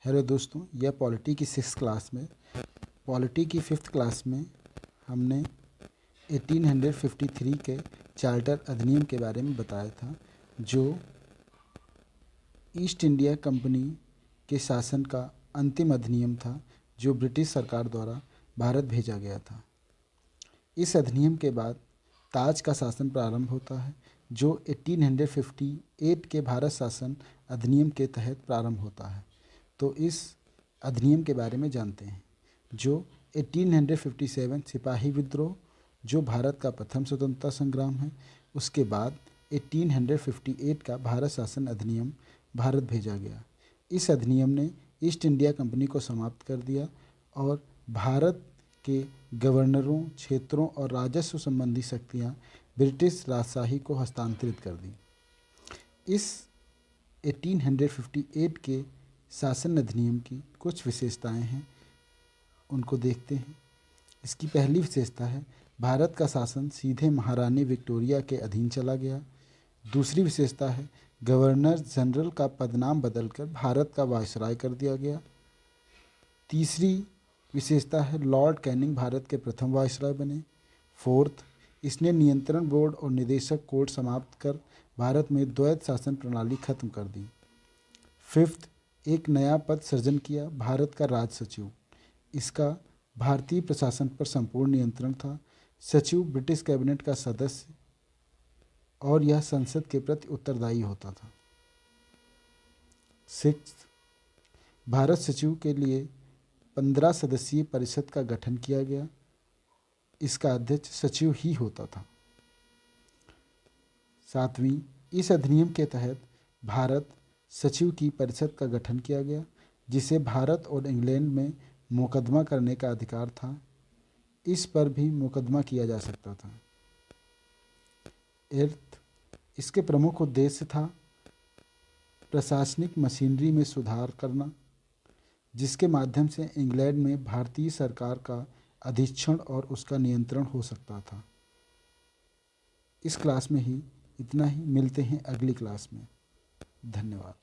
Hello दोस्तों, यह polity की सिक्स क्लास में पॉलिटी की फिफ्थ क्लास में हमने 1853 के चार्टर अधिनियम के बारे में बताया था, जो ईस्ट इंडिया कंपनी के शासन का अंतिम अधिनियम था, जो ब्रिटिश सरकार द्वारा भारत भेजा गया था। इस अधिनियम के बाद ताज का शासन प्रारंभ होता है, जो 1858 के भारत शासन अधिनियम के तहत प्रारंभ होता है। तो इस अधिनियम के बारे में जानते हैं, जो 1857 सिपाही विद्रोह, जो भारत का प्रथम स्वतंत्रता संग्राम है, उसके बाद 1858 का भारत शासन अधिनियम भारत भेजा गया। इस अधिनियम ने ईस्ट इंडिया कंपनी को समाप्त कर दिया और भारत के गवर्नरों, क्षेत्रों और राजस्व संबंधी शक्तियाँ ब्रिटिश राजशाही को हस्तांतरित कर दी। इस 1858 के शासन अधिनियम की कुछ विशेषताएं हैं, उनको देखते हैं। इसकी पहली विशेषता है, भारत का शासन सीधे महारानी विक्टोरिया के अधीन चला गया। दूसरी विशेषता है, गवर्नर जनरल का पदनाम बदलकर भारत का वायसराय कर दिया गया। तीसरी विशेषता है, लॉर्ड कैनिंग भारत के प्रथम वायसराय बने। फोर्थ, इसने नियंत्रण बोर्ड और निदेशक कोड समाप्त कर भारत में द्वैत शासन प्रणाली खत्म कर दी। फिफ्थ, एक नया पद सृजन किया, भारत का राज सचिव। इसका भारतीय प्रशासन पर संपूर्ण नियंत्रण था। सचिव ब्रिटिश कैबिनेट का सदस्य और यह संसद के प्रति उत्तरदायी होता था। सिक्स्थ, भारत सचिव के लिए 15 सदस्यीय परिषद का गठन किया गया। इसका अध्यक्ष सचिव ही होता था। सातवीं, इस अधिनियम के तहत भारत सचिव की परिषद का गठन किया गया, जिसे भारत और इंग्लैंड में मुकदमा करने का अधिकार था। इस पर भी मुकदमा किया जा सकता था। एट्थ, इसके प्रमुख उद्देश्य था प्रशासनिक मशीनरी में सुधार करना, जिसके माध्यम से इंग्लैंड में भारतीय सरकार का अधीक्षण और उसका नियंत्रण हो सकता था। इस क्लास में ही इतना ही, मिलते हैं अगली क्लास में। धन्यवाद।